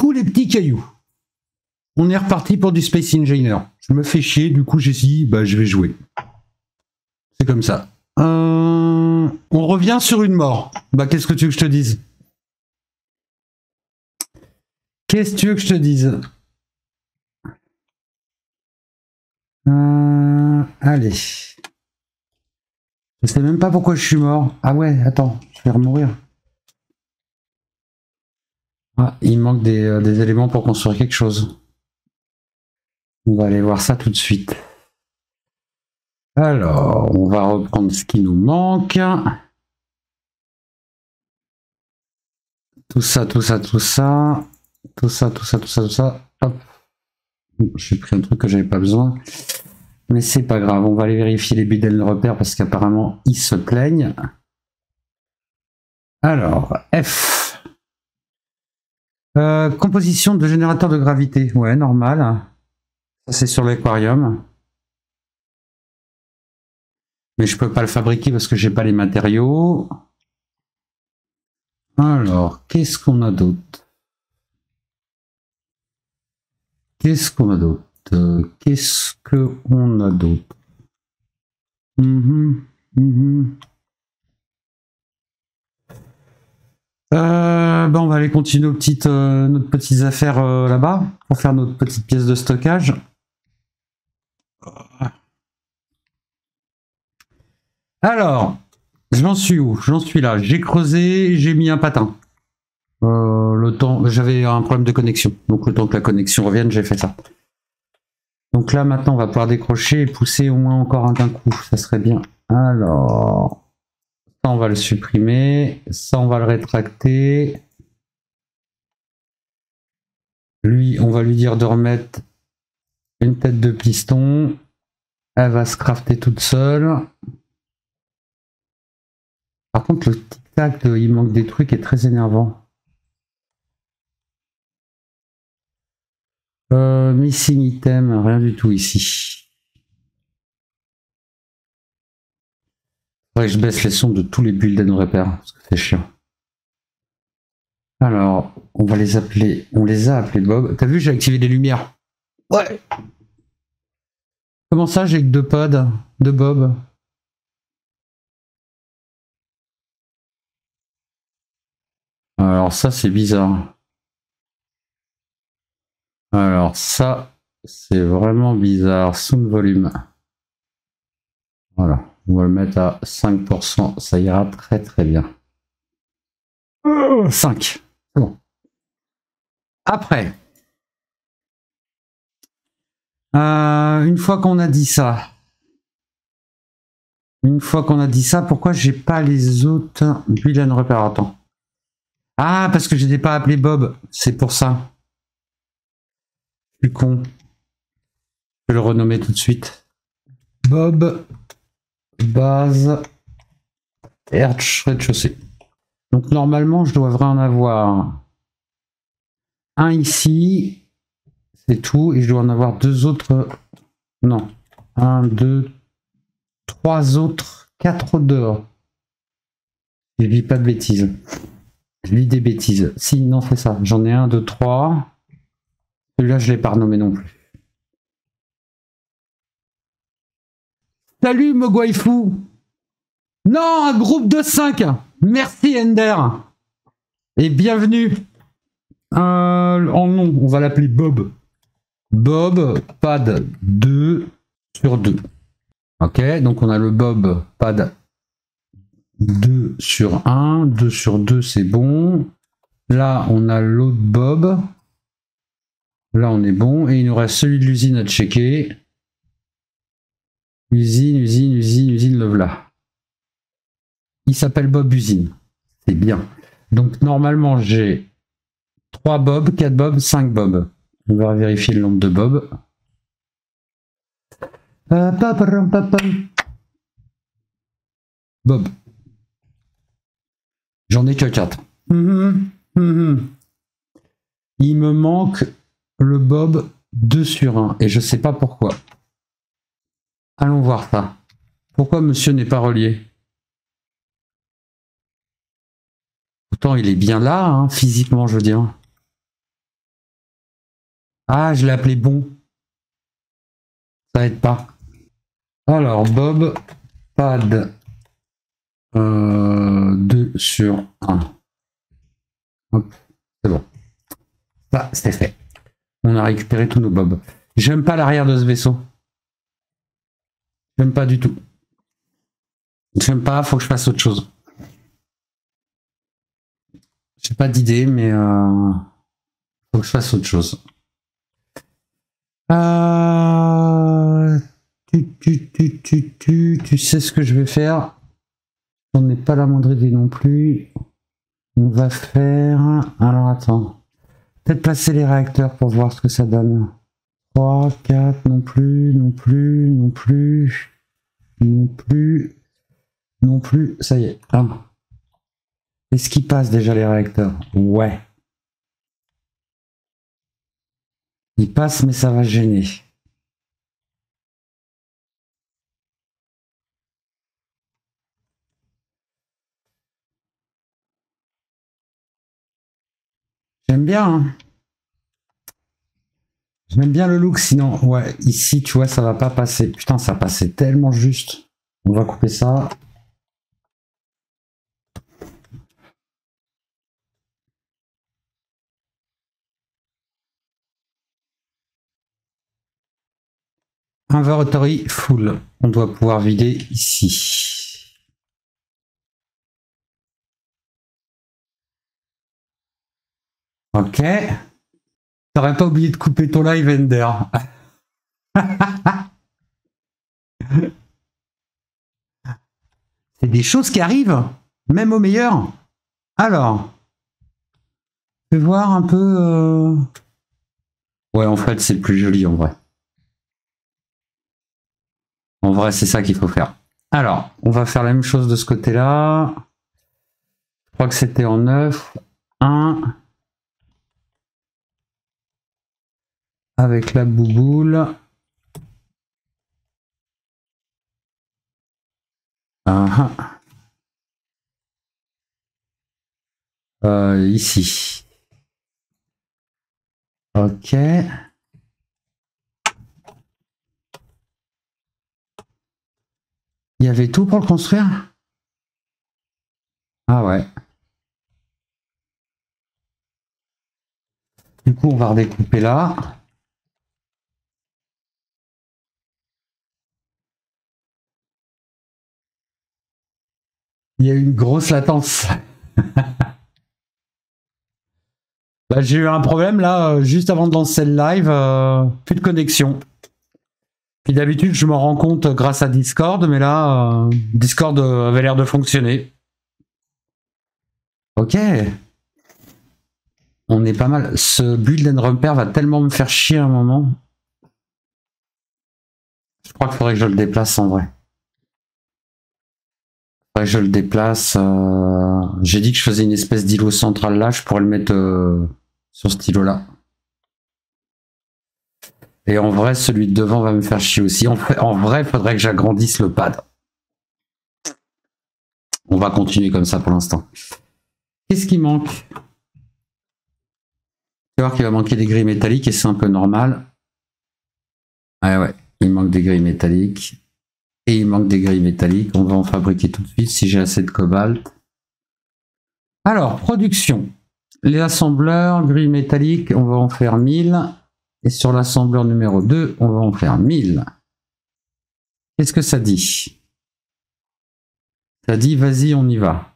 coup, les petits cailloux. On est reparti pour du Space Engineer. Je me fais chier, du coup j'ai dit, bah je vais jouer. C'est comme ça. On revient sur une mort. Bah qu'est-ce que tu veux que je te dise? Qu'est-ce que tu veux que je te dise? Allez. Je sais même pas pourquoi je suis mort. Ah ouais, attends, je vais remourir. Ah, il manque des éléments pour construire quelque chose. On va aller voir ça tout de suite. Alors, on va reprendre ce qui nous manque. Tout ça, tout ça, tout ça. Tout ça, tout ça, tout ça, tout ça. Hop. J'ai pris un truc que j'avais pas besoin. Mais c'est pas grave, on va aller vérifier les bidons de repère parce qu'apparemment ils se plaignent. Alors, F. Composition de générateur de gravité. Ouais, normal. Ça c'est sur l'aquarium. Mais je peux pas le fabriquer parce que j'ai pas les matériaux. Alors, qu'est-ce qu'on a d'autre? Qu'est-ce qu'on a d'autre? Qu'est-ce qu'on a d'autre? Ben on va aller continuer nos petites affaires là-bas pour faire notre petite pièce de stockage. Alors, j'en suis où? J'en suis là. J'ai creusé, j'ai mis un patin. Le temps, j'avais un problème de connexion. Donc le temps que la connexion revienne, j'ai fait ça. Donc là maintenant, on va pouvoir décrocher et pousser au moins encore d'un coup. Ça serait bien. Alors, ça on va le supprimer. Ça on va le rétracter. Lui, on va lui dire de remettre une tête de piston. Elle va se crafter toute seule. Par contre, le tic-tac, il manque des trucs est très énervant. Missing item, rien du tout ici. Faudrait que je baisse les sons de tous les build and repair, parce que c'est chiant. Alors, on va les appeler. On les a appelés Bob. T'as vu, j'ai activé les lumières. Ouais. Comment ça, j'ai que 2 pods de Bob? Alors ça, c'est bizarre. Alors ça, c'est vraiment bizarre. Sound volume. Voilà. On va le mettre à 5%. Ça ira très très bien. 5. C'est bon. Après. Une fois qu'on a dit ça. Pourquoi j'ai pas les autres build and repair? Attends. Ah, parce que je n'ai pas appelé Bob. C'est pour ça. Je suis con. Je vais le renommer tout de suite. Bob base rez-de-chaussée. Donc normalement, je devrais en avoir un ici. C'est tout. Et je dois en avoir 2 autres. Non. 1, 2, 3 autres. 4 autres dehors. Je dis pas de bêtises. Je lis des bêtises. Si, non, c'est ça. J'en ai 1, 2, 3. Celui-là, je ne l'ai pas renommé non plus. Salut, Mogwaifu. Non, un groupe de 5. Merci, Ender. Et bienvenue. En nom, on va l'appeler Bob. Bob, pad 2 sur 2. Ok, donc on a le Bob, pad 2 sur 1. 2 sur 2, c'est bon. Là, on a l'autre Bob. Là, on est bon. Et il nous reste celui de l'usine à checker. Usine, le voilà. Il s'appelle Bob Usine. C'est bien. Donc, normalement, j'ai 3 Bob, 4 Bob, 5 Bob. On va vérifier le nombre de Bob. Bob. J'en ai que 4. Il me manque le Bob 2 sur 1 et je sais pas pourquoi. Allons voir ça. Pourquoi monsieur n'est pas relié? Pourtant il est bien là, hein, physiquement je veux dire. Ah, je l'ai appelé bon. Ça aide pas. Alors, Bob, pad 2 sur 1. Hop, c'est bon. Ça, c'est fait. On a récupéré tous nos bobs. J'aime pas l'arrière de ce vaisseau. J'aime pas du tout. J'aime pas, faut que je fasse autre chose. J'ai pas d'idée, mais faut que je fasse autre chose. Tu sais ce que je vais faire. On n'est pas la moindre idée non plus. On va faire... Alors attends. Peut-être passer les réacteurs pour voir ce que ça donne. 3, 4, non plus, non plus, non plus, non plus, non plus. Ça y est. Ah. Est-ce qu'ils passent déjà les réacteurs? Ouais. Ils passent, mais ça va gêner. J'aime bien, hein. J'aime bien le look, sinon, ouais, ici, tu vois, ça va pas passer. Putain, ça passait tellement juste. On va couper ça. Inventory full. On doit pouvoir vider ici. Ok. T'aurais pas oublié de couper ton live, Ender. C'est des choses qui arrivent, même au meilleur. Alors, je vais voir un peu... Ouais, en fait, c'est plus joli, en vrai. En vrai, c'est ça qu'il faut faire. Alors, on va faire la même chose de ce côté-là. Je crois que c'était en 9. 1. Avec la bouboule. Ici. Ok. Il y avait tout pour le construire? Ah ouais. Du coup, on va redécouper là. Il y a eu une grosse latence. Bah, j'ai eu un problème là, juste avant de lancer le live, plus de connexion. Puis d'habitude, je m'en rends compte grâce à Discord, mais là, Discord avait l'air de fonctionner. Ok. On est pas mal. Ce build and repair va tellement me faire chier à un moment. Je crois qu'il faudrait que je le déplace en vrai. Il faudrait que je le déplace. J'ai dit que je faisais une espèce d'îlot central là, je pourrais le mettre sur cet îlot là. Et en vrai, celui de devant va me faire chier aussi. En vrai, il faudrait que j'agrandisse le pad. On va continuer comme ça pour l'instant. Qu'est-ce qui manque? Tu vas voir qu'il va manquer des grilles métalliques et c'est un peu normal. Ah ouais, il manque des grilles métalliques. Et il manque des grilles métalliques. On va en fabriquer tout de suite si j'ai assez de cobalt. Alors, production. Les assembleurs, grilles métalliques, on va en faire 1000. Et sur l'assembleur numéro 2, on va en faire 1000. Qu'est-ce que ça dit? Ça dit, vas-y, on y va.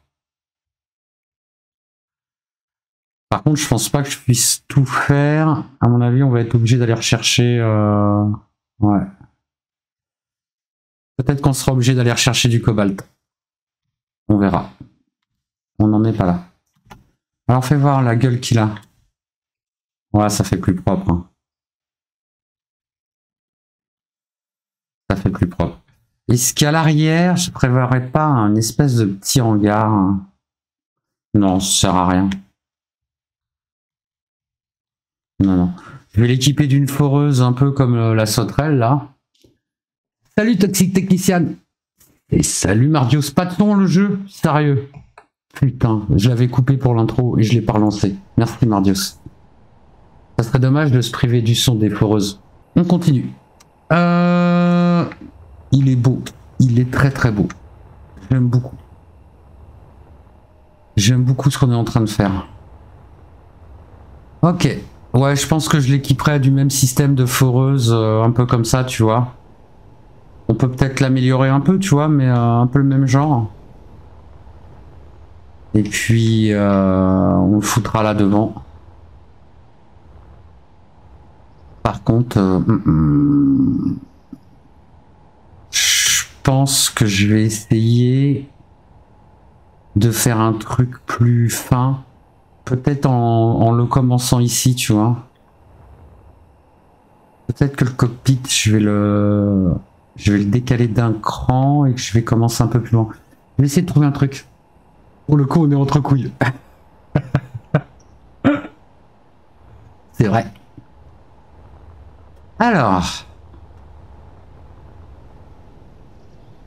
Par contre, je pense pas que je puisse tout faire. À mon avis, on va être obligé d'aller rechercher... Ouais. Peut-être qu'on sera obligé d'aller rechercher du cobalt. On verra. On n'en est pas là. Alors, fais voir la gueule qu'il a. Ouais, ça fait plus propre. Hein. Ça fait plus propre. Est-ce qu'à l'arrière, je prévoirais pas un espèce de petit hangar? Non, ça sert à rien. Non, non. Je vais l'équiper d'une foreuse un peu comme la sauterelle, là. Salut, Toxic Technician. Et salut, Mardios. Pas de son, le jeu. Sérieux. Putain, je l'avais coupé pour l'intro et je l'ai pas relancé. Merci, Mardios. Ça serait dommage de se priver du son des foreuses. On continue. Il est beau. Il est très très beau. J'aime beaucoup. J'aime beaucoup ce qu'on est en train de faire. Ok. Ouais, je pense que je l'équiperai du même système de foreuse, un peu comme ça, tu vois. On peut peut-être l'améliorer un peu, tu vois, mais un peu le même genre. Et puis, on le foutra là devant. Par contre, je pense que je vais essayer de faire un truc plus fin. Peut-être en le commençant ici, tu vois. Peut-être que le cockpit, je vais le décaler d'un cran et que je vais commencer un peu plus loin. Je vais essayer de trouver un truc. Pour le coup, on est entre couilles. C'est vrai. Alors.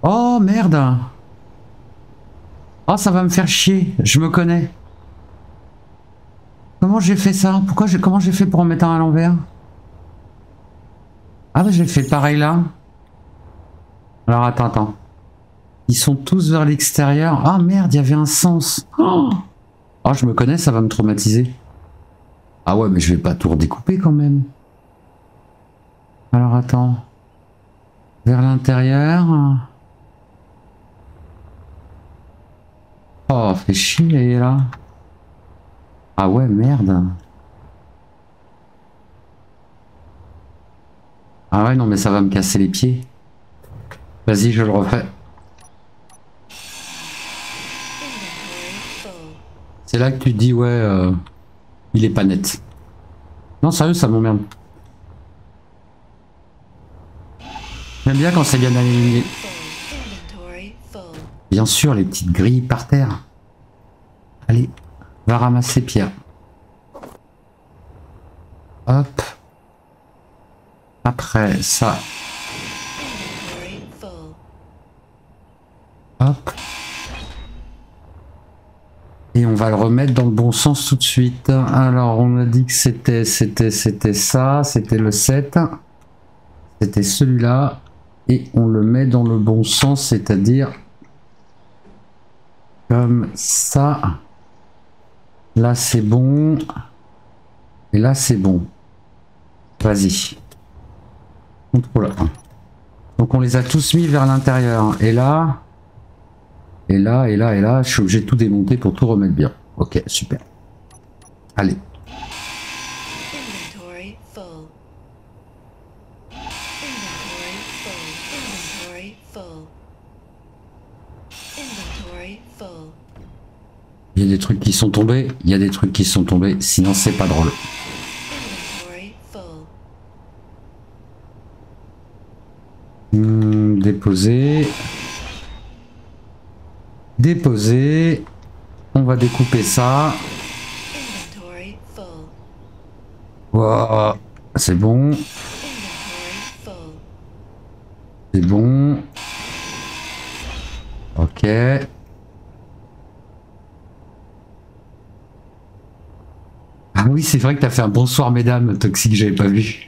Oh merde. Oh, ça va me faire chier. Je me connais. Comment j'ai fait ça? Comment j'ai fait pour en mettre un à l'envers? Ah bah j'ai fait pareil là. Alors attends. Ils sont tous vers l'extérieur. Ah merde, il y avait un sens. Oh, je me connais, ça va me traumatiser. Ah ouais, mais je vais pas tout redécouper quand même. Alors attends. Vers l'intérieur. Oh, fait chier là. Ah ouais, merde. Ah ouais, non, mais ça va me casser les pieds. Vas-y, je le refais. C'est là que tu te dis, ouais, il est pas net. Non, sérieux, ça m'emmerde. J'aime bien quand c'est bien aligné. Bien sûr, les petites grilles par terre. Allez, va ramasser Pierre. Hop. Après ça. Hop. Et on va le remettre dans le bon sens tout de suite. Alors, on a dit que c'était ça, c'était le 7. C'était celui-là. Et on le met dans le bon sens, c'est-à-dire comme ça. Là, c'est bon. Et là, c'est bon. Vas-y. Contrôle 1. Donc, on les a tous mis vers l'intérieur. Et là... Et là, je suis obligé de tout démonter pour tout remettre bien. Ok, super. Allez. Il y a des trucs qui sont tombés, il y a des trucs qui sont tombés, sinon c'est pas drôle. Déposer. Déposer. On va découper ça. Wow, c'est bon. C'est bon. Ok. Ah oui, c'est vrai que t'as fait un bonsoir mesdames, Toxique, j'avais pas vu.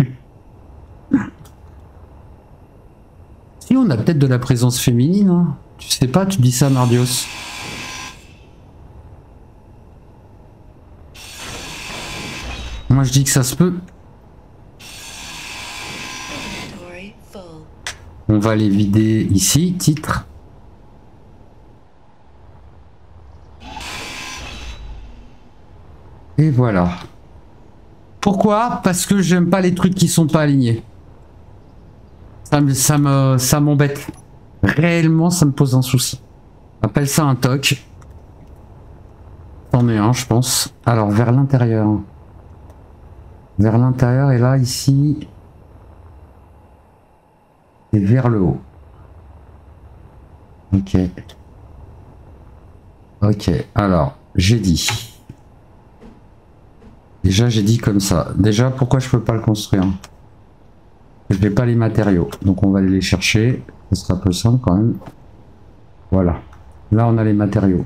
Si, on a peut-être de la présence féminine, hein. Tu sais pas, tu dis ça, Mardios. Moi, je dis que ça se peut. On va les vider ici, titre. Et voilà. Pourquoi? Parce que j'aime pas les trucs qui sont pas alignés. Ça m'embête. Réellement, ça me pose un souci. Appelle ça un toc. C'en est un, je pense. Alors, vers l'intérieur. Vers l'intérieur, et là, ici... Et vers le haut. Ok. Ok, alors, j'ai dit... Déjà, j'ai dit comme ça. Déjà, pourquoi je peux pas le construire? Je n'ai pas les matériaux. Donc, on va aller les chercher. Ce sera plus simple quand même. Voilà. Là, on a les matériaux.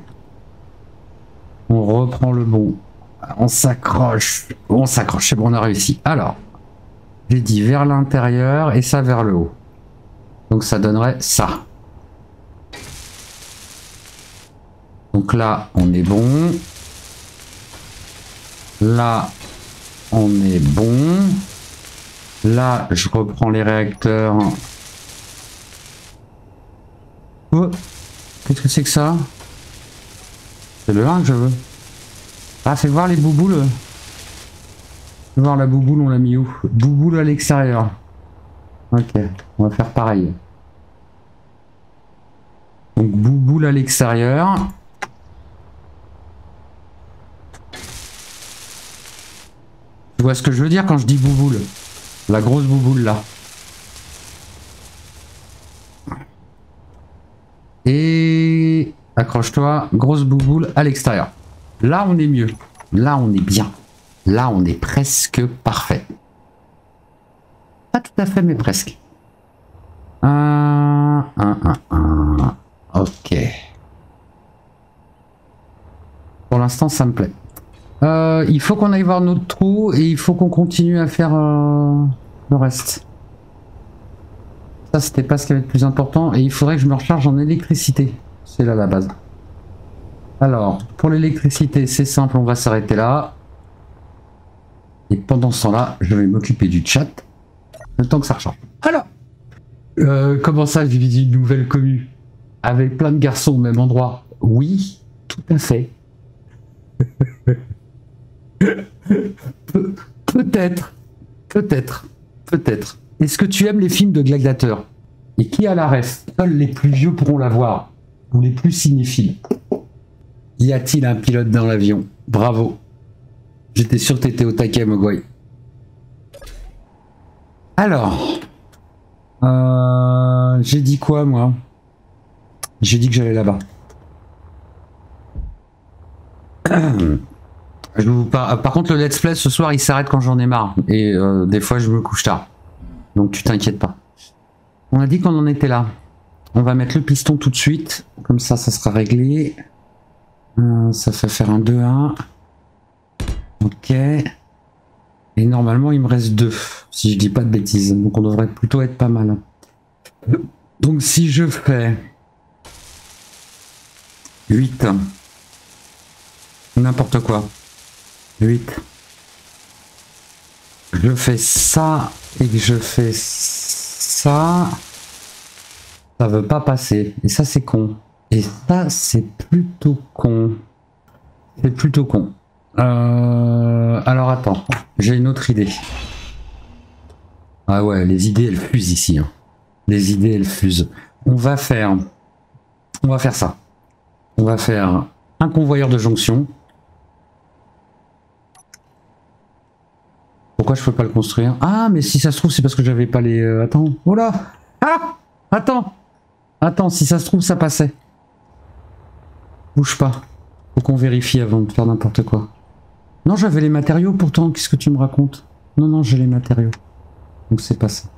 On reprend le bon. On s'accroche. On s'accroche. C'est bon, on a réussi. Alors, j'ai dit vers l'intérieur et ça vers le haut. Donc ça donnerait ça. Donc là, on est bon. Là, on est bon. Là, je reprends les réacteurs. Oh, qu'est-ce que c'est que ça? C'est le 1 que je veux. Ah, fais voir les bouboules. Fais voir la bouboule, on l'a mis où? Bouboule à l'extérieur. Ok, on va faire pareil. Donc bouboule à l'extérieur. Tu vois ce que je veux dire quand je dis bouboule? La grosse bouboule là. Et accroche-toi, grosse bouboule à l'extérieur. Là on est mieux. Là on est bien. Là on est presque parfait. Pas tout à fait mais presque. Ok. Pour l'instant ça me plaît. Il faut qu'on aille voir notre trou et il faut qu'on continue à faire le reste. Ça c'était pas ce qui avait de plus important et il faudrait que je me recharge en électricité. C'est là la base. Alors pour l'électricité c'est simple, on va s'arrêter là. Et pendant ce temps-là, je vais m'occuper du chat. Le temps que ça recharge. Alors comment ça, je vis une nouvelle commune avec plein de garçons au même endroit? Oui, tout à fait. Peut-être. Est-ce que tu aimes les films de gladiateurs? Et qui a la ref? Seuls les plus vieux pourront la voir. Ou les plus cinéphiles. Y a-t-il un pilote dans l'avion? Bravo. J'étais sûr que t'étais au taquet, Mogwai. Alors. J'ai dit quoi, moi? J'ai dit que j'allais là-bas. Par contre, le let's play ce soir, il s'arrête quand j'en ai marre. Et des fois, je me couche tard. Donc, tu t'inquiètes pas. On a dit qu'on en était là. On va mettre le piston tout de suite. Comme ça, ça sera réglé. Ça fait faire un 2-1. Ok. Et normalement, il me reste 2. Si je dis pas de bêtises. Donc, on devrait plutôt être pas mal. Donc, si je fais 8. N'importe quoi. 8. Je fais ça et que je fais ça. Ça veut pas passer. Et ça, c'est con. Et ça, c'est plutôt con. C'est plutôt con. Alors, attends. J'ai une autre idée. Ah ouais, les idées, elles fusent ici. Hein. Les idées, elles fusent. On va faire ça. On va faire un convoyeur de jonction. Pourquoi je peux pas le construire? Ah, mais si ça se trouve, c'est parce que j'avais pas les... Attends. Oh là! Ah! Attends! Attends, si ça se trouve, ça passait. Bouge pas. Faut qu'on vérifie avant de faire n'importe quoi. Non, j'avais les matériaux pourtant. Qu'est-ce que tu me racontes? Non, non, j'ai les matériaux. Donc c'est pas ça.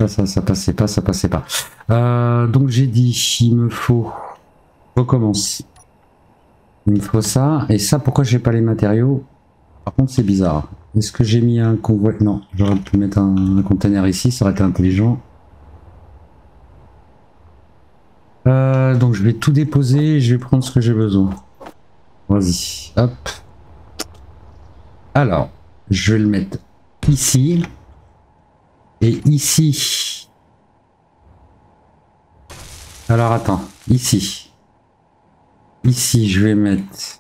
Ça passait pas, ça passait pas. Donc j'ai dit, il me faut... Recommence. Il me faut ça. Et ça, pourquoi j'ai pas les matériaux? Par contre, c'est bizarre. Est-ce que j'ai mis un convoi? Non, j'aurais pu mettre un container ici, ça aurait été intelligent. Donc je vais tout déposer et je vais prendre ce que j'ai besoin. Vas-y, hop. Alors, je vais le mettre ici. Et ici. Alors attends, ici. Ici, je vais mettre...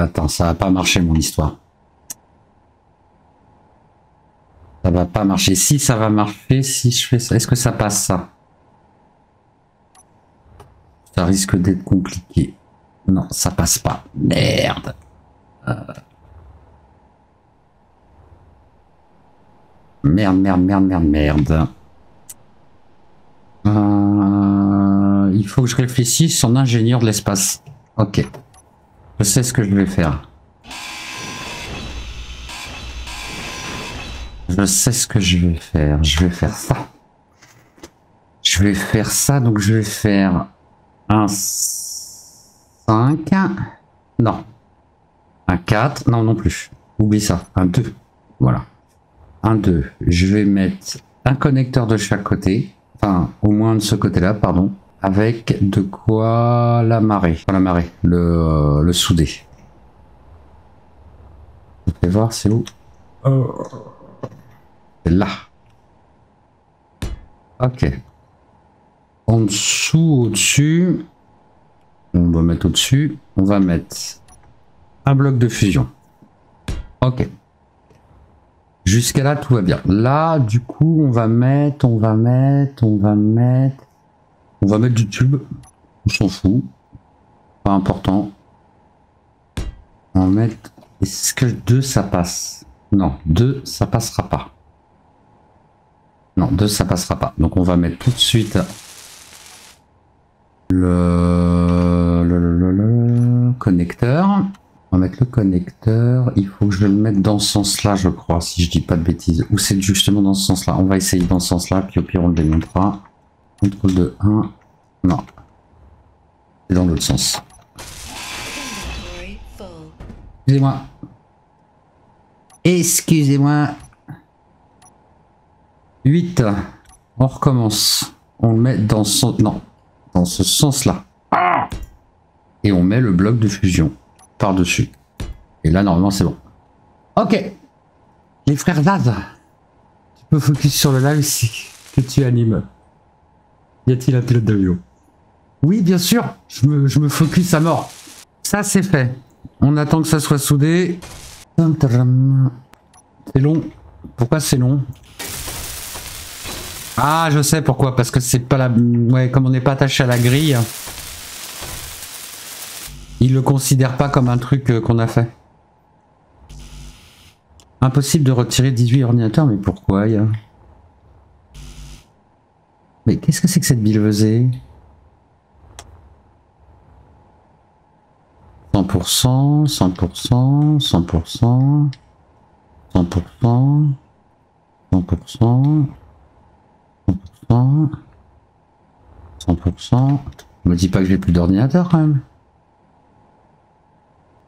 Attends, ça va pas marcher mon histoire. Ça va pas marcher. Si ça va marcher, si je fais ça, est-ce que ça passe ça? Ça risque d'être compliqué. Non, ça passe pas. Merde. Merde. Il faut que je réfléchisse en ingénieur de l'espace. Ok. Je sais ce que je vais faire. Je sais ce que je vais faire. Je vais faire ça. Je vais faire ça, donc je vais faire un 5. Non. Un 4. Non, non plus. Oublie ça. Un 2. Voilà. Un 2. Je vais mettre un connecteur de chaque côté. Enfin, au moins de ce côté-là, pardon. Avec de quoi l'amarrer. Pas l'amarrer, le souder. Je vais voir, c'est où? C'est là. Ok. En dessous, au-dessus. On va mettre au-dessus. On va mettre un bloc de fusion. Ok. Jusqu'à là, tout va bien. Là, du coup, on va mettre du tube. On s'en fout. Pas important. On va mettre... Est-ce que 2, ça passe? Non, 2, ça passera pas. Non, 2, ça passera pas. Donc, on va mettre tout de suite le connecteur. On va mettre le connecteur. Il faut que je le mette dans ce sens-là, je crois, si je dis pas de bêtises. Ou c'est justement dans ce sens-là. On va essayer dans ce sens-là, puis au pire, on le démontera. Contrôle de 1. Non. C'est dans l'autre sens. Excusez-moi. Excusez-moi. 8. On recommence. On le met dans son... Non. Dans ce sens-là. Et on met le bloc de fusion par-dessus. Et là, normalement, c'est bon. Ok. Les frères Zaz. Tu peux focus sur le live si que tu animes. Y a-t-il un pilote d'avion? Oui, bien sûr. Je me focus à mort. Ça, c'est fait. On attend que ça soit soudé. C'est long. Pourquoi c'est long? Ah, je sais pourquoi. Parce que c'est pas la... Ouais, comme on n'est pas attaché à la grille, il le considère pas comme un truc qu'on a fait. Impossible de retirer 18 ordinateurs, mais pourquoi Mais qu'est-ce que c'est que cette billevesée? 100%, 100%, 100%, 100%, 100%, 100%, 100%. Me dis pas que j'ai plus d'ordinateur quand même.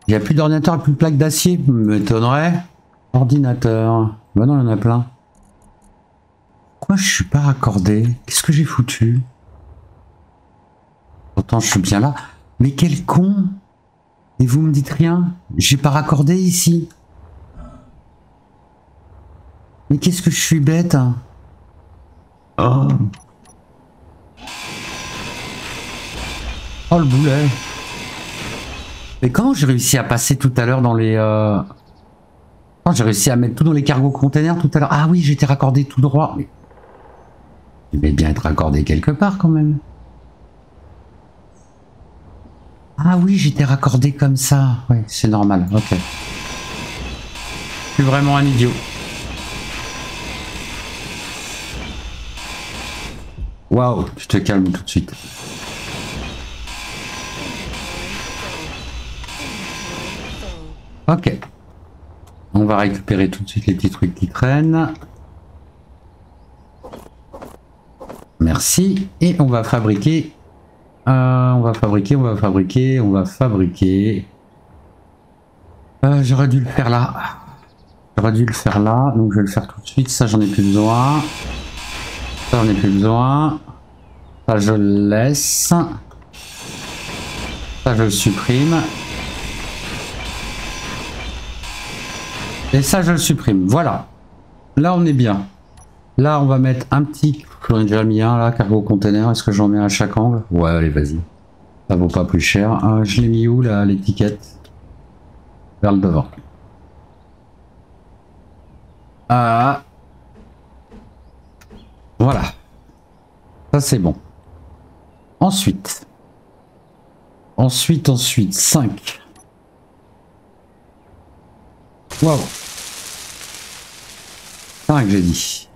Il n'y a plus d'ordinateur et plus de plaque d'acier, m'étonnerait. Ordinateur. Bah non, il y en a plein. Pourquoi je suis pas raccordé? Qu'est-ce que j'ai foutu? Pourtant je suis bien là. Mais quel con! Et vous me dites rien? J'ai pas raccordé ici. Mais qu'est-ce que je suis bête, hein? Oh. Oh le boulet. Mais comment j'ai réussi à passer tout à l'heure dans les... Oh, j'ai réussi à mettre tout dans les cargo containers tout à l'heure. Ah oui, j'étais raccordé tout droit. Mais... Je vais bien être raccordé quelque part quand même. Ah oui, j'étais raccordé comme ça. Ouais, c'est normal, ok. Je suis vraiment un idiot. Waouh, tu te calmes tout de suite. Ok. On va récupérer tout de suite les petits trucs qui traînent. Merci. Et on va fabriquer... on va fabriquer. J'aurais dû le faire là. Donc je vais le faire tout de suite. Ça, j'en ai plus besoin. Ça, j'en ai plus besoin. Ça, je le laisse. Ça, je le supprime. Et ça, je le supprime. Voilà. Là, on est bien. Là, on va mettre un petit... J'en ai déjà mis un là, cargo container. Est-ce que j'en mets à chaque angle? Ouais, allez, vas-y. Ça vaut pas plus cher. Je l'ai mis où là, l'étiquette? Vers le devant. Ah. Voilà. Ça, c'est bon. Ensuite. 5. Wow. 5, j'ai dit.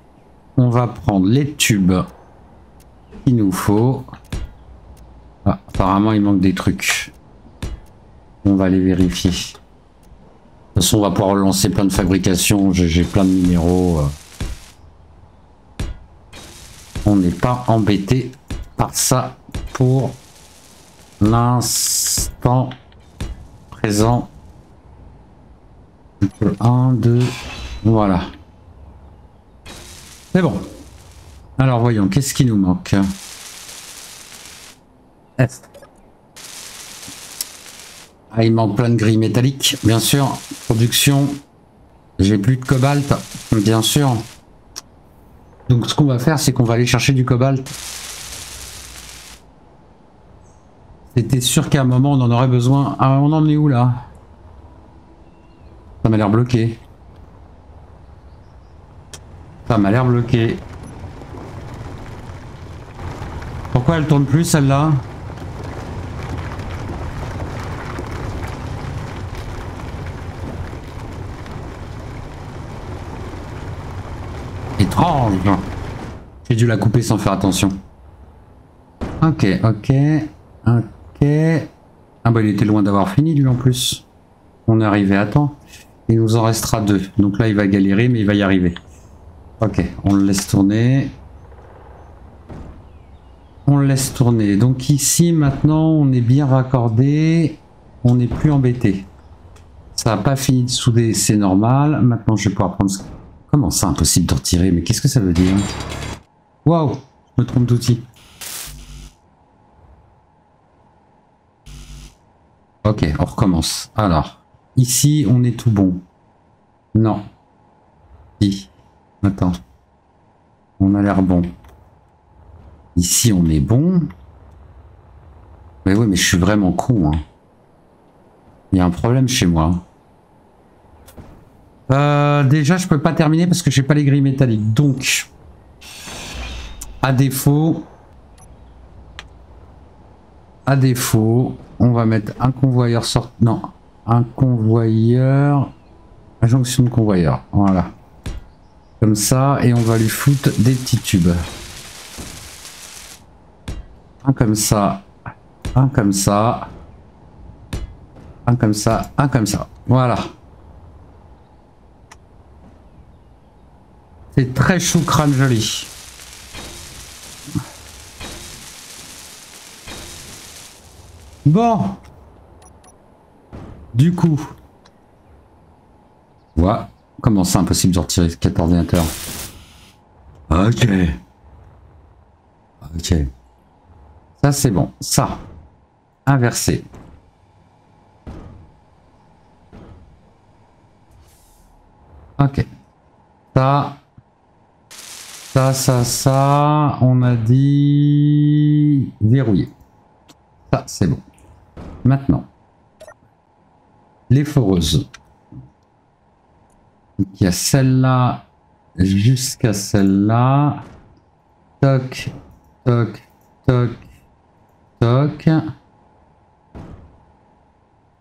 On va prendre les tubes qu'il nous faut. Ah, apparemment, il manque des trucs. On va les vérifier. De toute façon, on va pouvoir lancer plein de fabrications. J'ai plein de minéraux. On n'est pas embêté par ça pour l'instant présent. 1, 2, voilà. C'est bon. Alors voyons, qu'est-ce qui nous manque? Est. Ah, il manque plein de grilles métalliques, bien sûr. Production. J'ai plus de cobalt, bien sûr. Donc ce qu'on va faire, c'est qu'on va aller chercher du cobalt. C'était sûr qu'à un moment, on en aurait besoin. Ah, on en est où là? Ça m'a l'air bloqué. Ça m'a l'air bloqué. Pourquoi elle tourne plus celle-là? Étrange. J'ai dû la couper sans faire attention. Ok, ok, ok. Ah bah il était loin d'avoir fini lui en plus. On est arrivé à temps. Il nous en restera 2. Donc là il va galérer mais il va y arriver. Ok, on le laisse tourner. On le laisse tourner. Donc ici maintenant on est bien raccordé. On n'est plus embêté. Ça n'a pas fini de souder, c'est normal. Maintenant je vais pouvoir prendre... Comment ça impossible de retirer? Mais qu'est-ce que ça veut dire? Waouh, je me trompe d'outil. Ok, on recommence. Alors, ici on est tout bon. Non. Si. Attends. On a l'air bon. Ici on est bon. Mais oui, mais je suis vraiment con. Hein. Il y a un problème chez moi. Déjà, je peux pas terminer parce que j'ai pas les grilles métalliques. Donc, à défaut, on va mettre un convoyeur sort. Non, un convoyeur. La jonction de convoyeur. Voilà. Comme ça, et on va lui foutre des petits tubes. Un comme ça, un comme ça, un comme ça, un comme ça. Voilà. C'est très chou crâne joli. Bon. Du coup. Voilà. Comment c'est impossible de retirer cet ordinateur? Ok. Ok. Ça c'est bon. Ça. Inversé. Ok. Ça. Ça, on a dit verrouillé. Ça, c'est bon. Maintenant, les foreuses. Il y a celle-là jusqu'à celle-là. Toc, toc, toc, toc.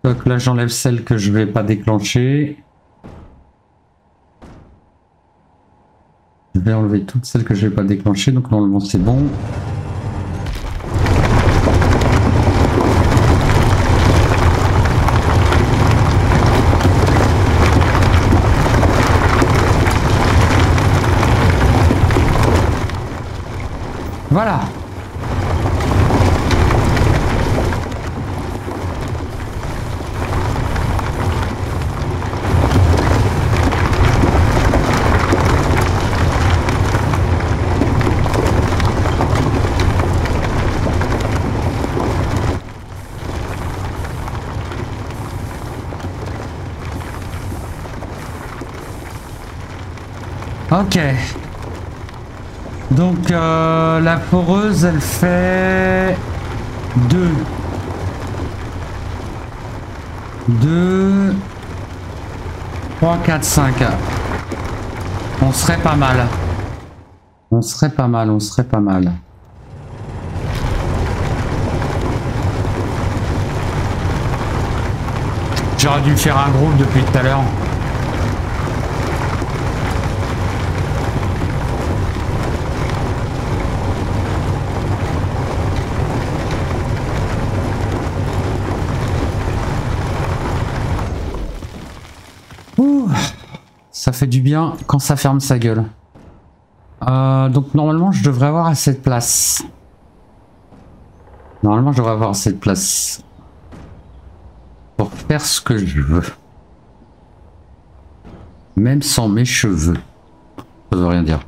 Toc, là j'enlève celle que je vais pas déclencher. Je vais enlever toutes celles que je vais pas déclencher, donc normalement c'est bon. Voilà. Ok. Donc la foreuse, elle fait 2. 2, 3, 4, 5. On serait pas mal. On serait pas mal, on serait pas mal. J'aurais dû faire un groupe depuis tout à l'heure. Ouh, ça fait du bien quand ça ferme sa gueule. Donc normalement je devrais avoir assez de place. Normalement je devrais avoir assez de place pour faire ce que je veux. Même sans mes cheveux. Ça veut rien dire.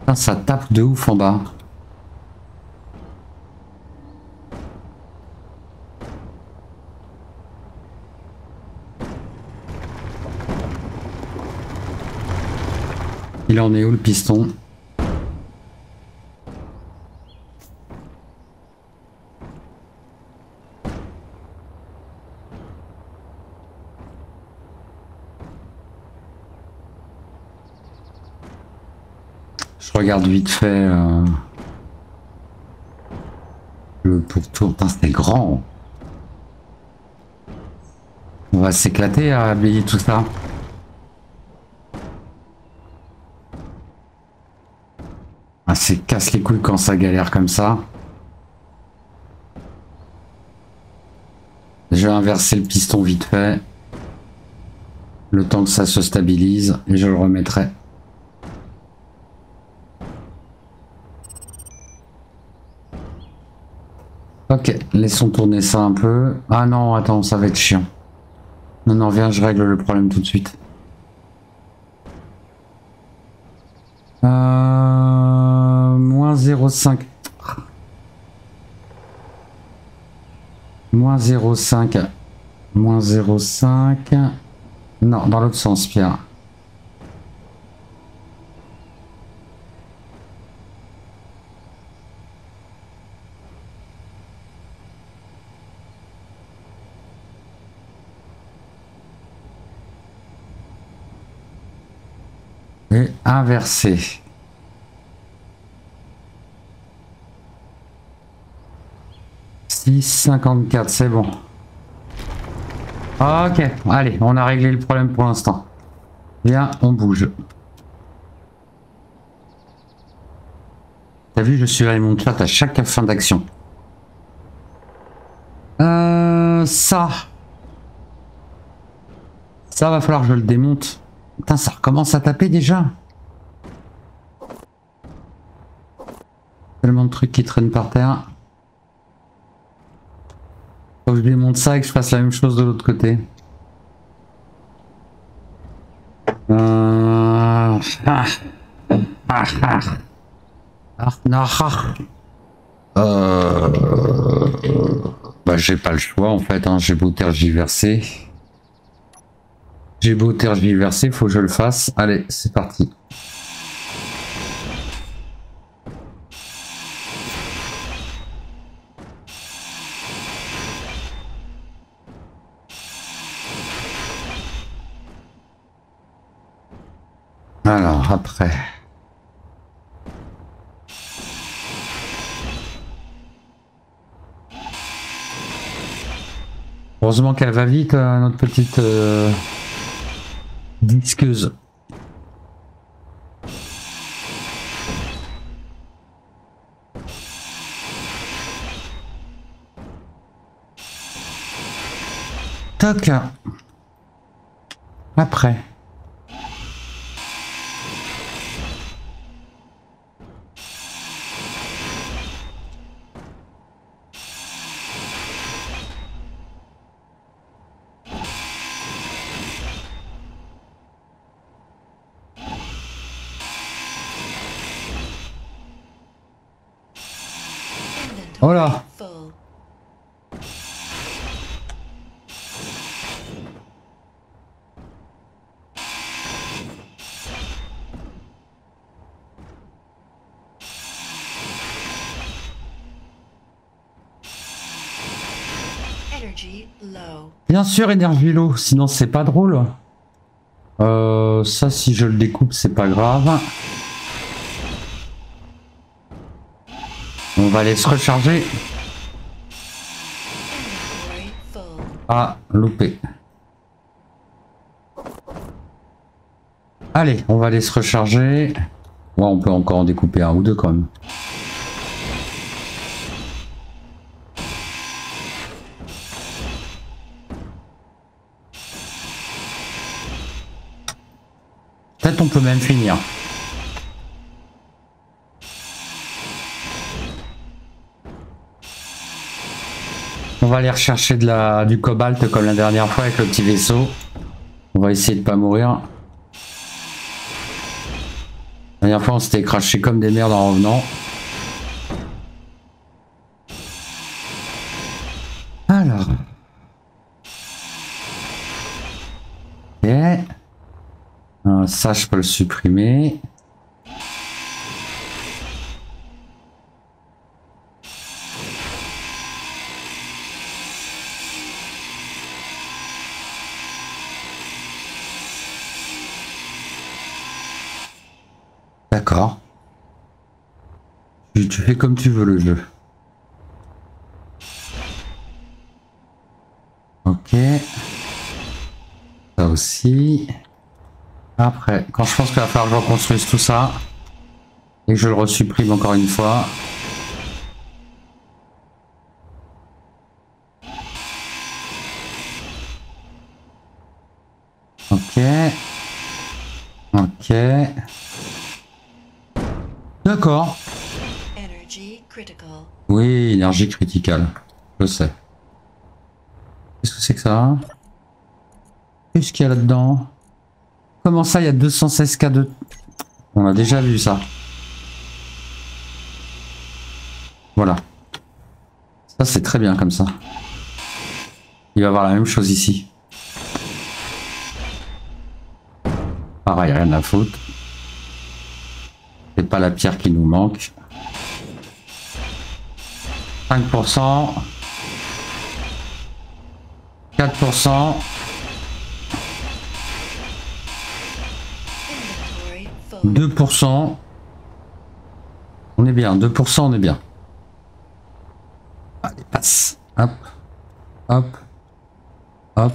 Putain, ça tape de ouf en bas. Il en est où le piston? Je regarde vite fait le pourtour. Putain, c'était grand. On va s'éclater à habiller tout ça. Ah, c'est casse les couilles quand ça galère comme ça. Je vais inverser le piston vite fait. Le temps que ça se stabilise et je le remettrai. Ok, laissons tourner ça un peu. Ah non, attends, ça va être chiant. Non, non, viens, je règle le problème tout de suite. Moins 0,5. Moins 0,5. Moins 0,5. Non, dans l'autre sens, Pierre. Et inversé. « 54, c'est bon. Ok, allez, on a réglé le problème pour l'instant. Bien, on bouge. T'as vu, je surveille mon chat à chaque fin d'action. Ça. Ça va falloir que je le démonte. Putain, ça recommence à taper déjà. Tellement de trucs qui traînent par terre. Faut que je démonte ça et que je fasse la même chose de l'autre côté. Bah, j'ai pas le choix en fait, hein. J'ai beau tergiverser. J'ai beau tergiverser, faut que je le fasse. Allez, c'est parti. Alors, après. Heureusement qu'elle va vite, notre petite disqueuse. Toc. Après. Oh là. Bien sûr, énergie low, sinon c'est pas drôle. Ça, si je le découpe, c'est pas grave. On va aller se recharger. Ah, loupé. Allez, on va aller se recharger. Ouais, on peut encore en découper un ou deux quand même. Peut-être on peut même finir. On va aller rechercher du cobalt comme la dernière fois avec le petit vaisseau. On va essayer de pas mourir. La dernière fois on s'était craché comme des merdes en revenant. Alors. Ok. Ça je peux le supprimer. D'accord. Tu fais comme tu veux le jeu. Ok. Ça aussi. Après, quand je pense qu'il va falloir que je reconstruise tout ça et que je le resupprime encore une fois. Ok. Ok. D'accord. Oui, énergie criticale. Je sais. Qu'est-ce que c'est que ça? Qu'est-ce qu'il y a là-dedans? Comment ça, il y a 216 K de... On a déjà vu ça. Voilà. Ça, c'est très bien comme ça. Il va y avoir la même chose ici. Pareil, rien à foutre. C'est pas la pierre qui nous manque. 5%. 4%. 2%. On est bien, 2% on est bien. Allez, passe. Hop. Hop. Hop.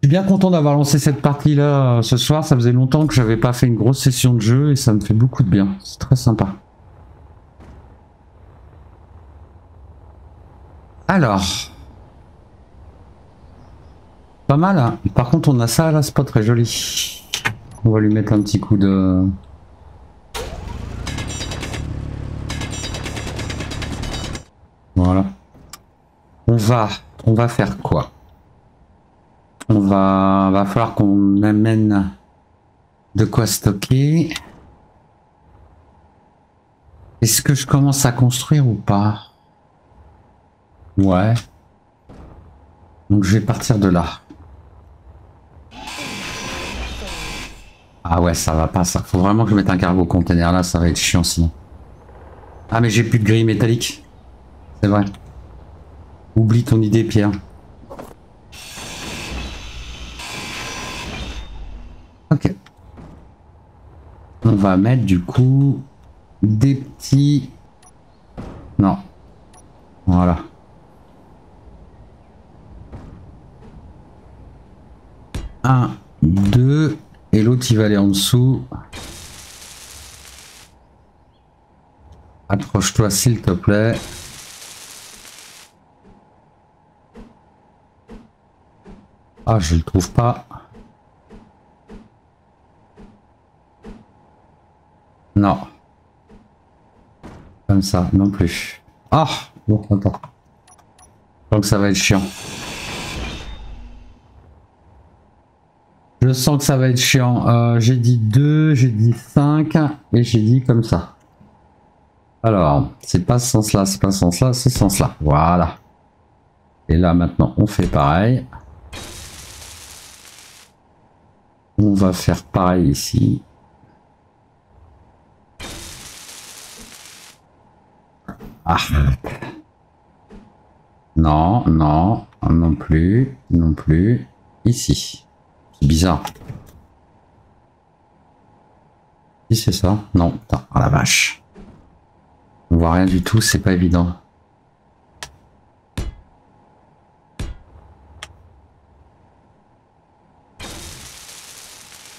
Je suis bien content d'avoir lancé cette partie-là ce soir. Ça faisait longtemps que j'avais pas fait une grosse session de jeu et ça me fait beaucoup de bien. C'est très sympa. Alors. Pas mal, hein. Par contre, on a ça là, c'est pas très joli. On va lui mettre un petit coup de... Voilà. On va faire quoi? Va falloir qu'on amène de quoi stocker. Est-ce que je commence à construire ou pas? Ouais. Donc je vais partir de là. Ah ouais, ça va pas, ça. Faut vraiment que je mette un cargo container là, ça va être chiant sinon. Ah mais j'ai plus de grille métallique. C'est vrai. Oublie ton idée, Pierre. Ok. On va mettre du coup des petits... Non. Voilà. Un, deux, et l'autre il va aller en dessous. Accroche-toi s'il te plaît. Ah, je le trouve pas. Non. Comme ça, non plus. Ah, bon, attends. Donc ça va être chiant. Je sens que ça va être chiant. J'ai dit 2, j'ai dit 5 et j'ai dit comme ça. Alors, c'est pas ce sens-là, c'est pas ce sens-là, c'est ce sens-là. Voilà. Et là maintenant, on fait pareil. On va faire pareil ici. Ah. Non, non, non plus, non plus. Ici. C'est bizarre. Si c'est ça. Non, attends, oh la vache. On voit rien du tout, c'est pas évident.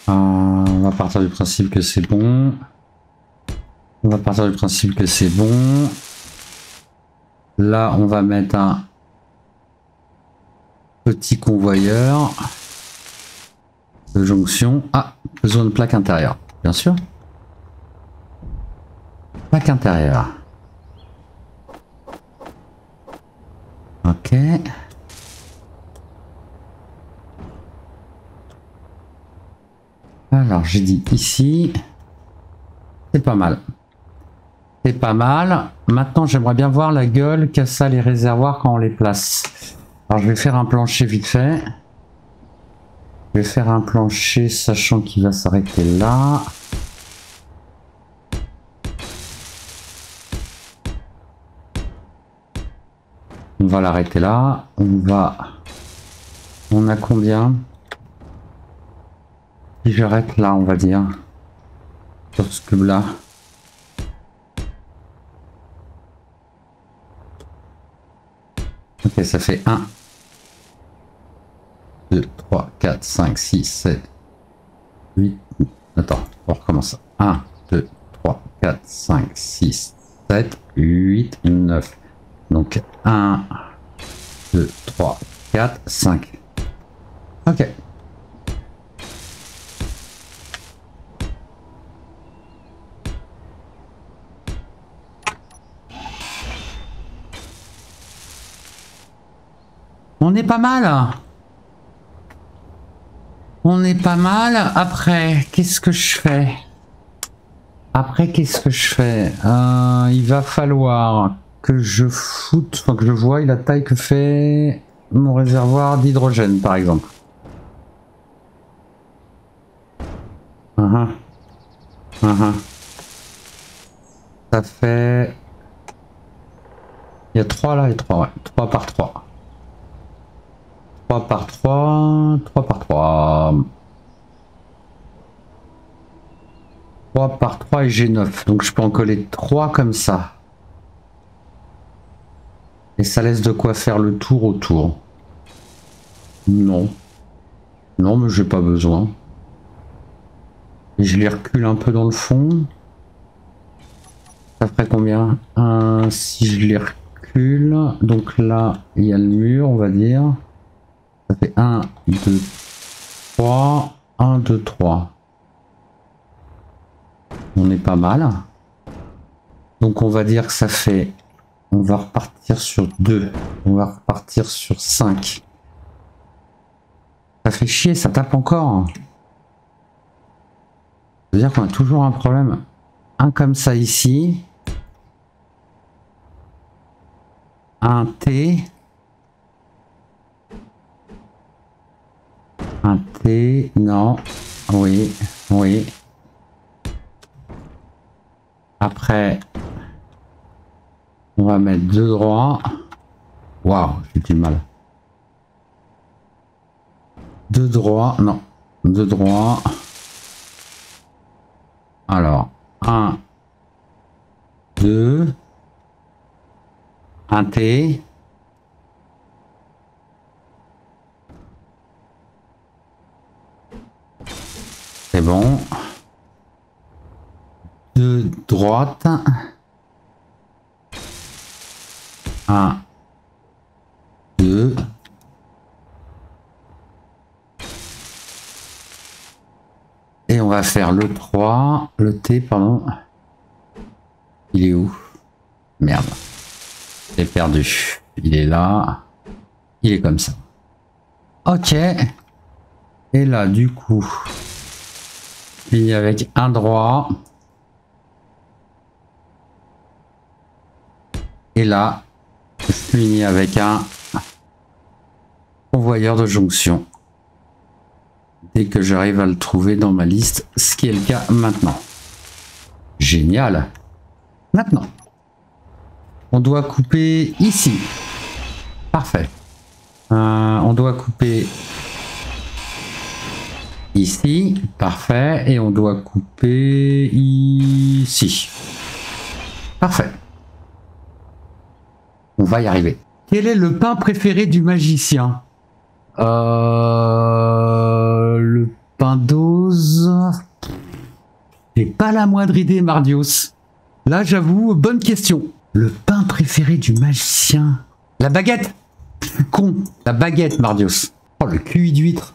On va partir du principe que c'est bon. On va partir du principe que c'est bon. Là, on va mettre un petit convoyeur. De jonction. Ah, besoin de plaque intérieure, bien sûr. Plaque intérieure. Ok. Alors, j'ai dit ici. C'est pas mal. C'est pas mal. Maintenant, j'aimerais bien voir la gueule qu'a ça les réservoirs quand on les place. Alors, je vais faire un plancher vite fait. Je vais faire un plancher sachant qu'il va s'arrêter là. On va l'arrêter là. On a combien? Si j'arrête là, on va dire. Sur ce cube là. Ok, ça fait 1, 2, 3, 4, 5, 6, 7, 8. Attends, on recommence. 1, 2, 3, 4, 5, 6, 7, 8, 9. Donc 1, 2, 3, 4, 5. Ok. On est pas mal. On est pas mal. Après, qu'est-ce que je fais? Il va falloir que je foute, enfin que je voie la taille que fait mon réservoir d'hydrogène, par exemple. Ça fait... Il y a 3 là et 3, ouais. 3 par 3. 3 par 3, 3 par 3. 3 par 3 et j'ai 9. Donc je peux en coller 3 comme ça. Et ça laisse de quoi faire le tour autour. Non. Non, mais j'ai pas besoin. Et je les recule un peu dans le fond. Ça ferait combien? Si je les recule, donc là, il y a le mur, on va dire. Ça fait 1, 2, 3. 1, 2, 3. On est pas mal. Donc on va dire que ça fait... On va repartir sur 2. On va repartir sur 5. Ça fait chier, ça tape encore. C'est-à-dire qu'on a toujours un problème. Un comme ça ici. Un T. Un T. Non. Oui. Oui. Après... On va mettre 2 droits. Waouh, j'ai du mal. 2 droits, non. 2 droits. Alors, 1, 2, un T. C'est bon. 2 droites. 1, 2. Et on va faire le 3, le T, pardon. Il est où? Merde. J'ai perdu. Il est là. Il est comme ça. Ok. Et là, du coup, il y a avec un droit. Et là, je finis avec un convoyeur de jonction. Dès que j'arrive à le trouver dans ma liste, ce qui est le cas maintenant. Génial. Maintenant, on doit couper ici. Parfait. On doit couper ici. Parfait. Et on doit couper ici. Parfait. On va y arriver. Quel est le pain préféré du magicien? Le pain d'ose. J'ai pas la moindre idée, Mardios. Là, j'avoue, bonne question. Le pain préféré du magicien. La baguette. Je suis con. La baguette, Mardios. Oh, le QI d'huître.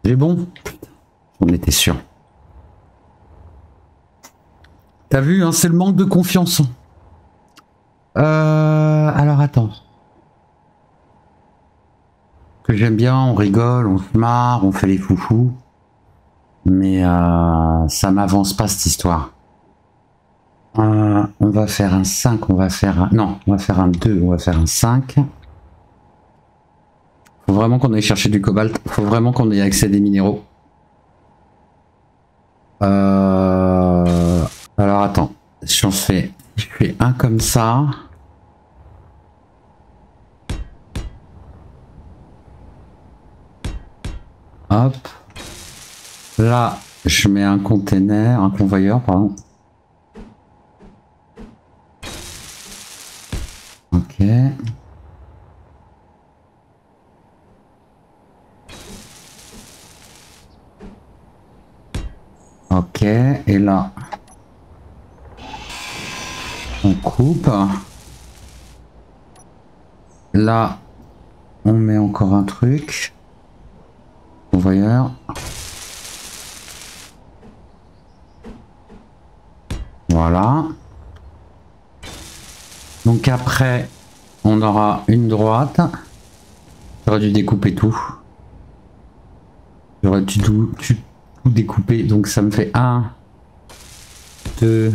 C'est bon? On était sûr. T'as vu, hein, c'est le manque de confiance. Alors attends. Que j'aime bien, on rigole, on se marre, on fait les foufous. Mais ça m'avance pas cette histoire. On va faire un 5, on va faire un... Non, on va faire un 2, on va faire un 5. Faut vraiment qu'on aille chercher du cobalt. Faut vraiment qu'on ait accès à des minéraux. Alors attends. Si on fait... Je fais un comme ça. Hop. Là, je mets un container, un convoyeur, pardon. Ok. Ok, et là, on coupe. Là, on met encore un truc. Convoyeur. Voilà. Donc après, on aura une droite. J'aurais dû découper tout. J'aurais dû tout découper. Donc ça me fait 1, 2...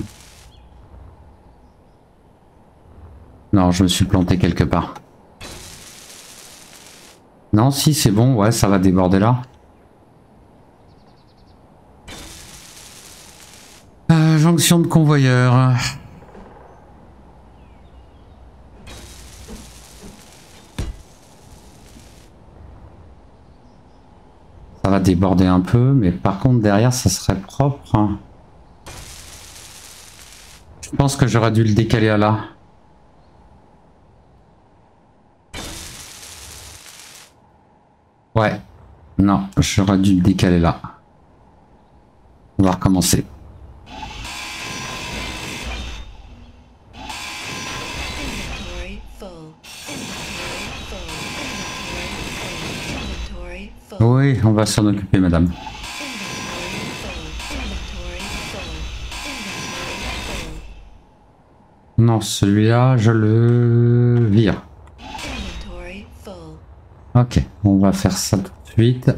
Non, je me suis planté quelque part. Non, si c'est bon, ouais, ça va déborder là. Jonction de convoyeur. Ça va déborder un peu, mais par contre derrière ça serait propre. Je pense que j'aurais dû le décaler à là. Ouais. Non, j'aurais dû le décaler là. On va recommencer. Oui, on va s'en occuper, madame. Non, celui-là, je le vire. Ok, on va faire ça tout de suite.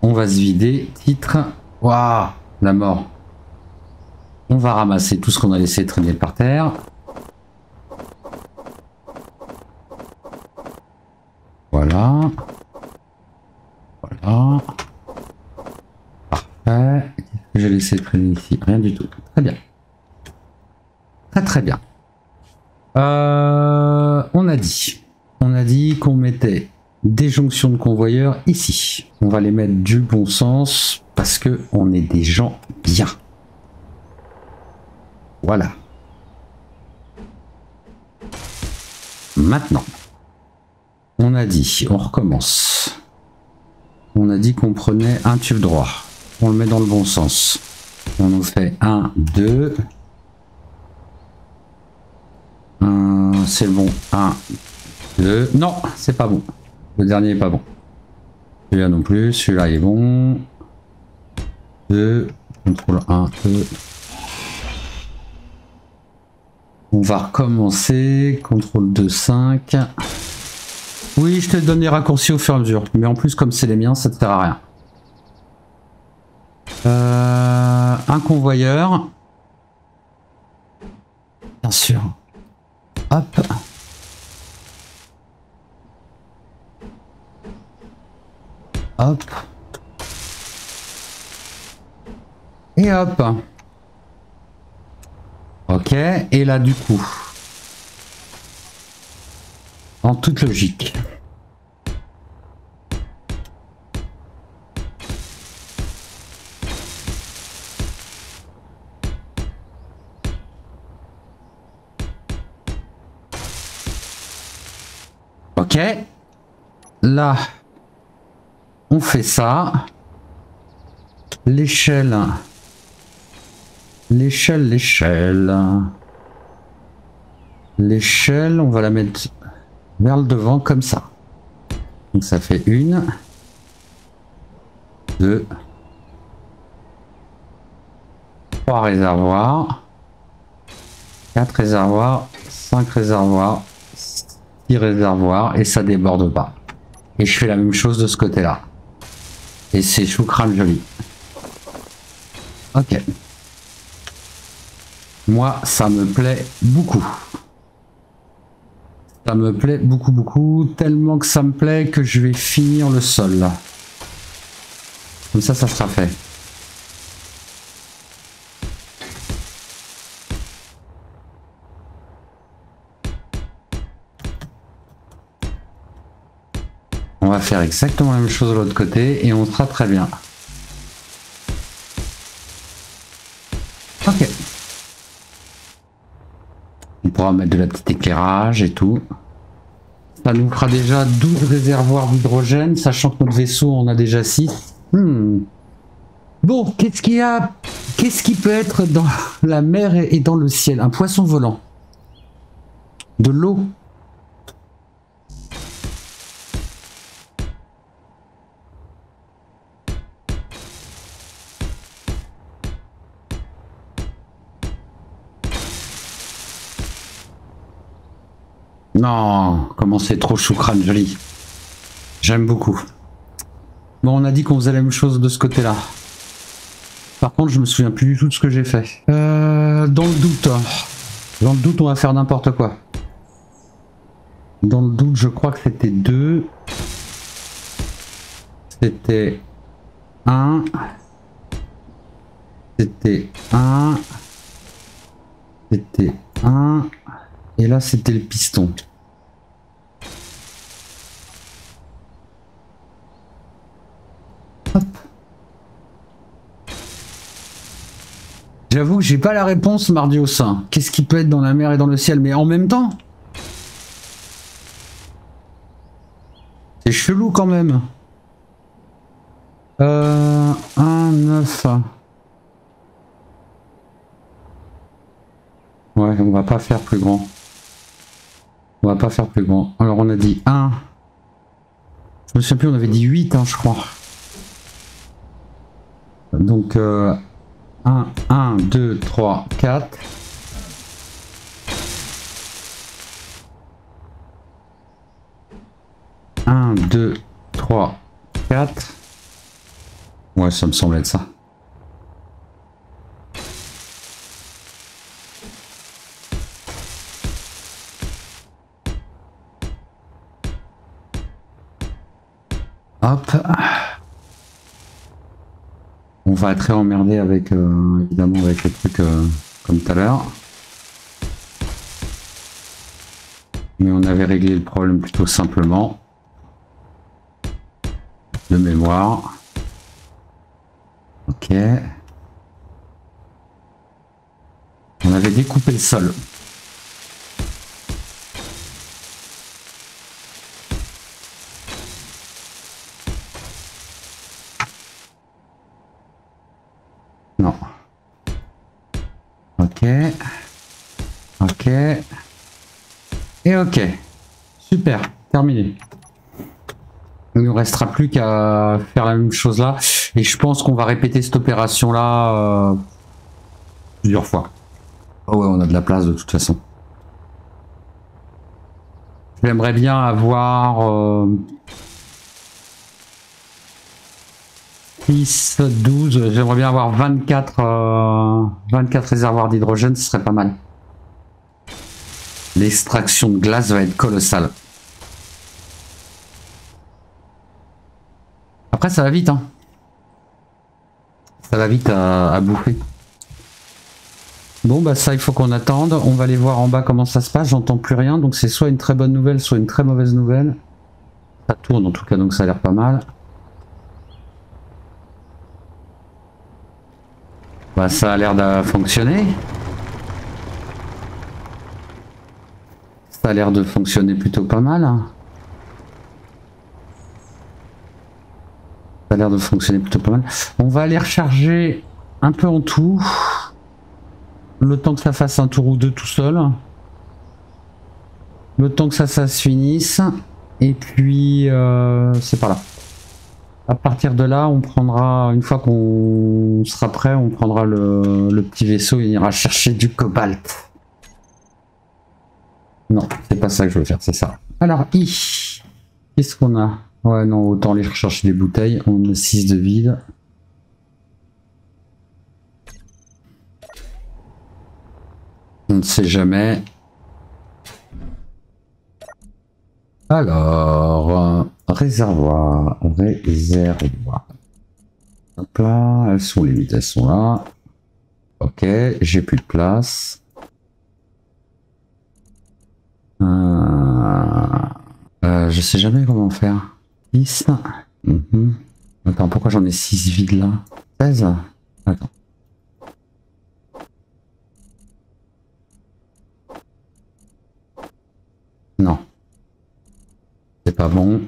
On va se vider. Titre. Waouh, la mort. On va ramasser tout ce qu'on a laissé traîner par terre. Voilà. Voilà. Parfait. Qu'est-ce que j'ai laissé traîner ici? Rien du tout. Très bien. Très très bien. On a dit qu'on mettait des jonctions de convoyeurs ici. On va les mettre du bon sens parce que on est des gens bien. Voilà. Maintenant, on a dit, on recommence. On a dit qu'on prenait un tube droit. On le met dans le bon sens. On nous fait 1, 2. C'est bon. 1, 2. Non, c'est pas bon. Le dernier est pas bon. Celui-là non plus. Celui-là est bon. 2. Contrôle 1, 2. On va recommencer. Contrôle 2, 5. Oui, je te donne les raccourcis au fur et à mesure. Mais en plus, comme c'est les miens, ça ne sert à rien. Un convoyeur. Bien sûr. Hop. Hop. Et hop. Ok. Et là, du coup, en toute logique, ok, là, on fait ça. L'échelle. L'échelle, on va la mettre vers le devant comme ça. Donc ça fait 1, 2, 3 réservoirs, 4 réservoirs, 5 réservoirs, 6 réservoirs et ça déborde pas. Et je fais la même chose de ce côté-là. Et c'est chou crâne joli. Ok. Moi, ça me plaît beaucoup. Ça me plaît beaucoup, beaucoup. Tellement que ça me plaît que je vais finir le sol là. Comme ça sera fait. On va faire exactement la même chose de l'autre côté et on sera très bien. Ok. On pourra mettre de la petite éclairage et tout. Ça nous fera déjà 12 réservoirs d'hydrogène, sachant que notre vaisseau en a déjà 6. Bon, qu'est-ce qu'il y a? Qu'est-ce qui peut être dans la mer et dans le ciel? Un poisson volant. De l'eau. Non, comment c'est trop chou crâne joli. J'aime beaucoup. Bon, on a dit qu'on faisait la même chose de ce côté-là. Par contre, je me souviens plus du tout de ce que j'ai fait. Dans le doute. Dans le doute, on va faire n'importe quoi. Dans le doute, je crois que c'était 2. C'était 1. C'était 1. C'était 1. Et là, c'était le piston. Hop. J'avoue que j'ai pas la réponse, Mardios. Qu'est-ce qui peut être dans la mer et dans le ciel? Mais en même temps, c'est chelou quand même. 1, 9. Ouais, on va pas faire plus grand. On va pas faire plus grand. Alors on a dit 1. Je me souviens plus, on avait dit 8, hein, je crois. Donc 1, 2, 3, 4. Un, 2, 3, 4. Ouais, ça me semble être ça. Hop. On va être très emmerdé avec, évidemment, avec les trucs comme tout à l'heure. Mais on avait réglé le problème plutôt simplement. De mémoire. Ok. On avait découpé le sol. Non. Ok. Ok. Et ok. Super. Terminé. Il ne nous restera plus qu'à faire la même chose là. Et je pense qu'on va répéter cette opération là plusieurs fois. Oh ouais, on a de la place de toute façon. J'aimerais bien avoir 6, 12, j'aimerais bien avoir 24 réservoirs d'hydrogène, ce serait pas mal. L'extraction de glace va être colossale. Après ça va vite, hein. Ça va vite à bouffer. Bon bah ça il faut qu'on attende, on va aller voir en bas comment ça se passe, j'entends plus rien, donc c'est soit une très bonne nouvelle, soit une très mauvaise nouvelle. Ça tourne en tout cas, donc ça a l'air pas mal. Bah ça a l'air de fonctionner. Ça a l'air de fonctionner plutôt pas mal. Ça a l'air de fonctionner plutôt pas mal. On va aller recharger un peu en tout. Le temps que ça fasse un tour ou deux tout seul. Le temps que ça se finisse. Et puis c'est par là. À partir de là, on prendra, une fois qu'on sera prêt, on prendra le petit vaisseau et il ira chercher du cobalt. Non, c'est pas ça que je veux faire, c'est ça. Alors, qu'est-ce qu'on a? Ouais, non, autant aller chercher des bouteilles. On a 6 de vide. On ne sait jamais. Alors, réservoir. Hop là, elles sont limites, elles sont là. Ok, j'ai plus de place. Je sais jamais comment faire. 10. Attends, pourquoi j'en ai 6 vides là? 16. Attends. Non. C'est pas bon.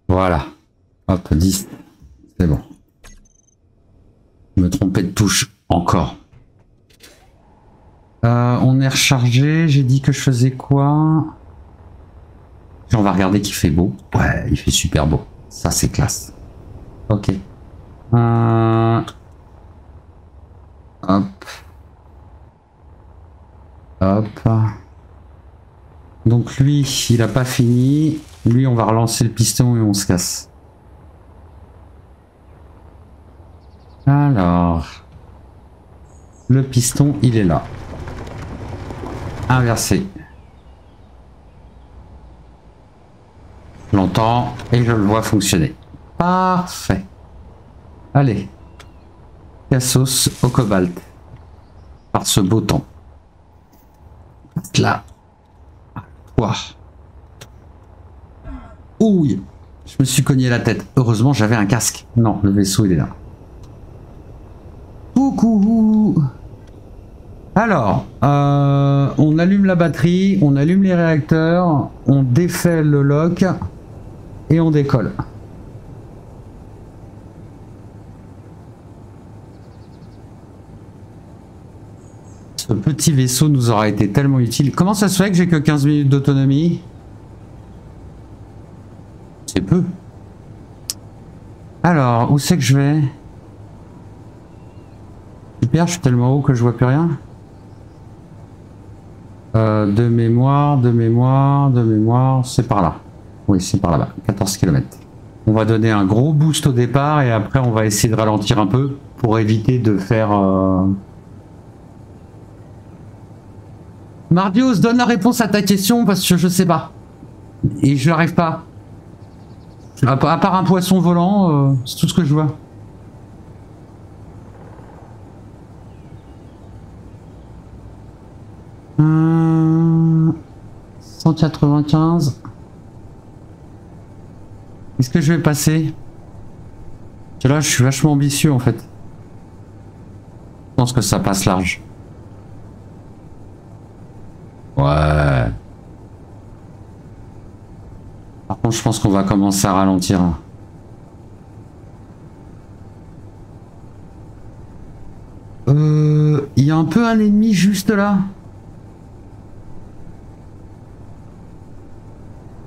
Voilà. Hop, 10. C'est bon. Je me trompais de touche. Encore. On est rechargé. J'ai dit que je faisais quoi? On va regarder qu'il fait beau. Ouais, il fait super beau. Ça, c'est classe. Ok. Hop. Hop. Donc lui, il a pas fini. Lui, on va relancer le piston et on se casse. Alors. Le piston, il est là. Inversé. Je l'entends et je le vois fonctionner. Parfait. Allez. Cassos au cobalt. Par ce beau temps. Là. Ouah. Ouille. Je me suis cogné la tête. Heureusement, j'avais un casque. Non, le vaisseau, il est là. Coucou. Alors, on allume la batterie, on allume les réacteurs, on défait le lock et on décolle. Ce petit vaisseau nous aura été tellement utile. Comment ça se fait que j'ai que 15 minutes d'autonomie? C'est peu. Alors, où c'est que je vais? Super, je suis tellement haut que je vois plus rien. De mémoire, c'est par là. Oui, c'est par là-bas, 14 km. On va donner un gros boost au départ et après on va essayer de ralentir un peu pour éviter de faire... Mardios, donne la réponse à ta question parce que je sais pas. Et je n'arrive pas. À part un poisson volant, c'est tout ce que je vois. Euh... 195. Est-ce que je vais passer? Parce que là, je suis vachement ambitieux en fait. Je pense que ça passe large. Ouais. Par contre, je pense qu'on va commencer à ralentir. Il y a un peu un ennemi juste là.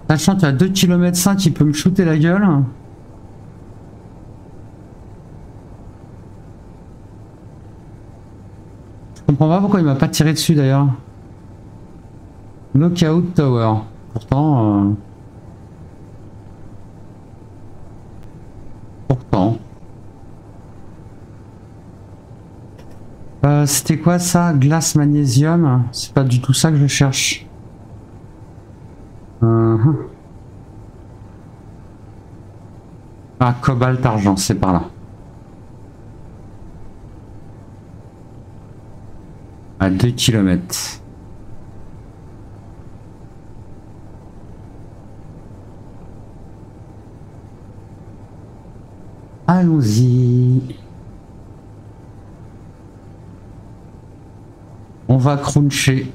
Sachant qu'il y a 2,5 km, il peut me shooter la gueule. Je comprends pas pourquoi il m'a pas tiré dessus d'ailleurs. Knockout Tower. Pourtant... C'était quoi ça? Glace magnésium? C'est pas du tout ça que je cherche. Ah, cobalt argent, c'est par là. À 2 km. Allons-y. On va cruncher.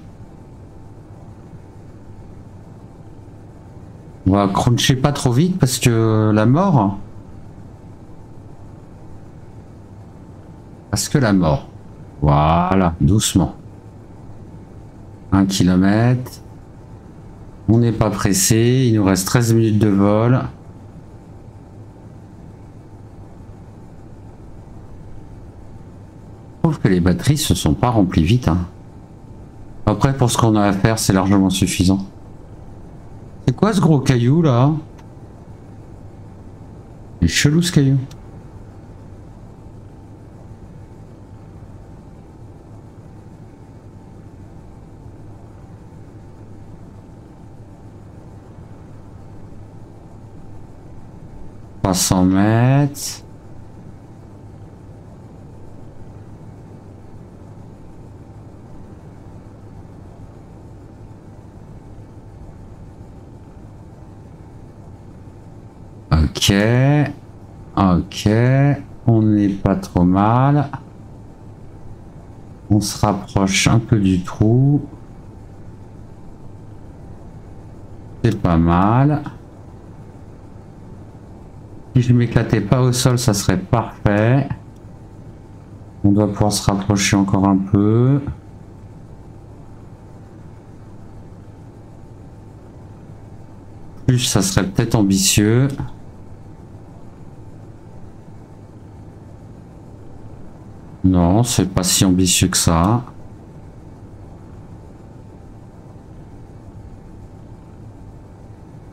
On va cruncher pas trop vite parce que la mort... Parce que la mort. Voilà, doucement. 1 km. On n'est pas pressé. Il nous reste 13 minutes de vol. trouve que les batteries se sont pas remplies vite. Hein. Après, pour ce qu'on a à faire, c'est largement suffisant. C'est quoi ce gros caillou là? Il est chelou ce caillou. « 300 mètres. » Ok. Ok. On n'est pas trop mal. On se rapproche un peu du trou. C'est pas mal. Si je m'éclatais pas au sol, ça serait parfait. On doit pouvoir se rapprocher encore un peu. Plus, ça serait peut-être ambitieux. Non, c'est pas si ambitieux que ça.